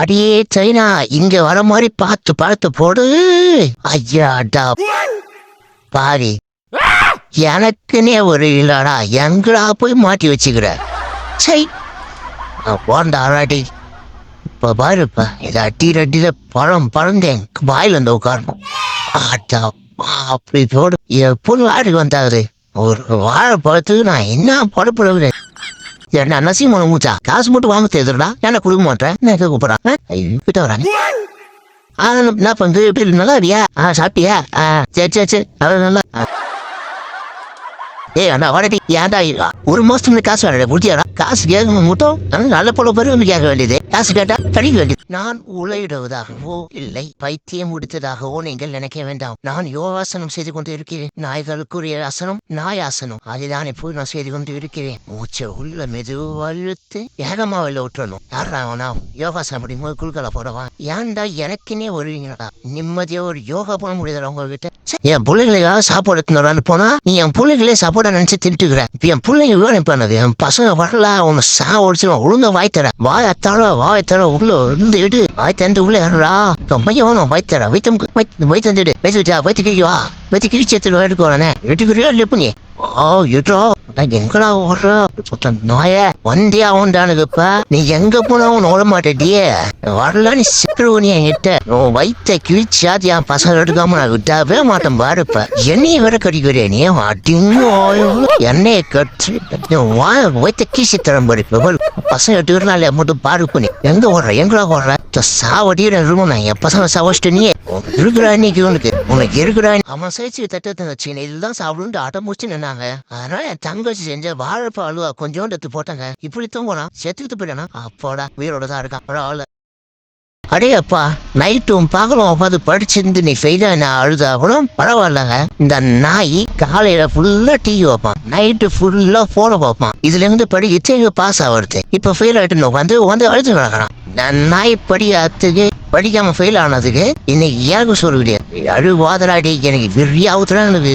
அடியே சைனா, இங்க வர மாதிரி பார்த்து பார்த்து போடு. ஐயாடா பாரி, எனக்குன்னே ஒரு இல்லடா, எங்கடா போய் மாட்டி வச்சுக்கிற? சை போண்டா அராட்டி. இப்ப பாருப்பா, இதை அட்டியில பழம் பழந்தேன் வாயில வந்து உட்காரணும். ஆட்டா அப்படி போடு. எப்படி வாடகை வந்தாரு ஒரு வாழைப்பழத்துக்கு நான் என்ன படப்படுறேன்? என்ன நசிமன மூச்சா? காசு மட்டும் வாங்க தேதுடா, என்ன கொடுக்க மாட்டேன் கூப்பிடறான் கிட்ட வராங்க. என்ன பண்றது? எப்படி நல்லா இருக்கியா? சாப்பிட்டியா? சரி சரி சரி, அது நல்லா. ஏய் அண்ணா வாடகை ஏன்டா ஒரு மாசத்துக்கு காசு வேணா முடியாடா? காசு கேட்கணும் மட்டும் நல்ல போல பேரு வந்து கேட்க வேண்டியது, காசு கேட்டா படிக்க வேண்டியது. நான் உழையிடுவதாகவோ இல்லை பைத்தியம் முடித்ததாகவோ நீங்கள் நினைக்க வேண்டாம். நான் யோகாசனம் செய்து கொண்டு இருக்கிறேன். நாய்களுக்குரிய ஆசனம் நாயாசனம், அதுதான் இப்போ நான் செய்து கொண்டு இருக்கிறேன். மூச்சை உள்ள மெதுவா இழுத்து ஏகமா வெளில விட்டுறணும். யாரா நான் யோகாசனம் படிக்கும்போது குழுக்களை போடவா? ஏன்டா எனக்குன்னே வருவீங்களா? நிம்மதியா ஒரு யோகா பண்ண முடியாதா உங்ககிட்ட? என் பிள்ளைகளுக்காக சாப்பாடு எடுத்துன்னு போனா நீ என் பிள்ளைகளே சாப்பாடு நினைச்சு திட்டுக்கிற. இப்ப என் பிள்ளைங்க வேணும் பண்ணது, என் பசங்க வரல உன்னை சாவடிச்சிடும். ஒழுங்கா வாய்த்தர வாயத்தர உள்ள இருந்து விடு. வாய் தந்து உள்ள ஏறா மையம் வாய்த்தர வைத்தந்துடு வைத்து கிழிவா வைத்து கிழிச்சு எடுத்துட்டு எடுக்கணும் எடுக்கிறியோ இல்ல நீ? எட்டோ எங்கடா ஓடுற நோய வந்தியா உண்டானுக்குப்ப? நீ எங்க போனா உன் ஓட மாட்டேடியே வரல. நீ சிக்கிருவனி என்கிட்ட வைத்த கிழிச்சாது என் பசங்க எடுக்காம நான் விட்டாவே மாட்டேன் பாருப்ப. என்னைய வேற கடிக்கிறே நீ அடிங்க என்னைய கட்டு வைத்த கீசி திறம்பு பசங்க எடுத்துக்கிறனால மட்டும் பாரு பண்ணி எங்க ஓடுற எங்கடா ஓடுற? சாவடியே நான் என் பசங்க சாவச்சிட்டு நீ இருக்கிறா இன்னைக்கு உனக்கு இருக்கிறா. அவன் சேர்ச்சி தட்டத்தை வச்சு இதுதான் சாப்பிடுன்னு அடம் முடிச்சு நின்னாங்க. அதனால என் தங்கச்சி செஞ்ச வாழைப்பா அழுவா கொஞ்சோண்டு எடுத்து போட்டாங்க. இப்படித்தான் போனா செத்துக்கிட்டு போயிட்டானா? அப்போடா உயிரோட தான் இருக்கான். அடே அப்பா, நைட்டும் பகலும் பார்த்து படிச்சிருந்து நீ ஃபெயிலா நான் அழுதா கூட பரவாயில்லங்க. இந்த நாய் காலையில ஃபுல்லா டிவி வைப்பான், நைட்டு ஃபுல்லா போன பார்ப்பான். இதுல இருந்து படிக்க பாஸ் ஆகுறது. இப்ப ஃபெயில் ஆயிட்டு வந்து அழுது கிடக்குறான். நாய் படிக்காம ஃபெயில் ஆனதுக்கு இன்னைக்கு எனக்கு சொல்லுவிடியா அழுவாதராடி? எனக்கு வெறியாவுதுலாம் எனக்கு.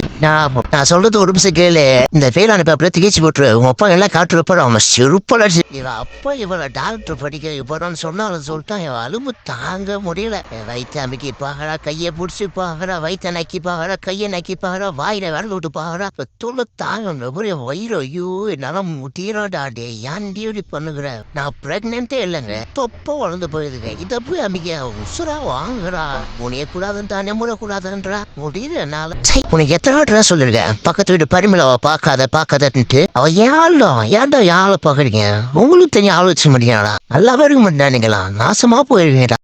நான் சொல்றது ஒரு நிமிஷம் கேளு. இந்த ஃபெயில் ஆன பேப்பரை திகச்சு போட்டுரு. உங்க அப்பா எல்லாம் காட்டுறப்ப அவன் செருப்பலடிச்சு அப்பா இவளை டாக்டர் படிக்க இப்போன்னு சொன்னாலும் சொல்லிட்டான். என் அலும்பு தாங்க முடியல. வயிற்று அமைக்கி பாக்குறா, கையை பிடிச்சி பாக்குறா, வயிற்ற நக்கி பாக்குறா, கையை நக்கி பாக்குறா, வாயில விரல் விட்டு பாக்குறா. தொலை தாங்க வயிறு. ஐயோ என்னால முடியறாடே, ஏன் இப்படி பண்ணுகிற? நான் பிரெக்னென்ட்டே இல்லைங்க, தொப்ப வளர்ந்து போயிருக்கேன். இதை போய் அமைக்க உசுரா வாங்குறா. உனைய கூடாதுன்றா, நம்பக்கூடாதுன்றா, முடியுது என்னால. உனக்கு எத்தனை வாட்டா சொல்லிருக்கேன் பக்கத்து வீட்டு பரிமளாவை பார்க்காதன்ட்டு. அவ ஏன்டா யாழை பாக்குறீங்க? உங்களுக்கு தெரியும் ஆலோசிக்க முடியாதா? நல்லாவே இருக்க மாட்டேன், நீங்களா நாசமா போயிருவீங்கடா.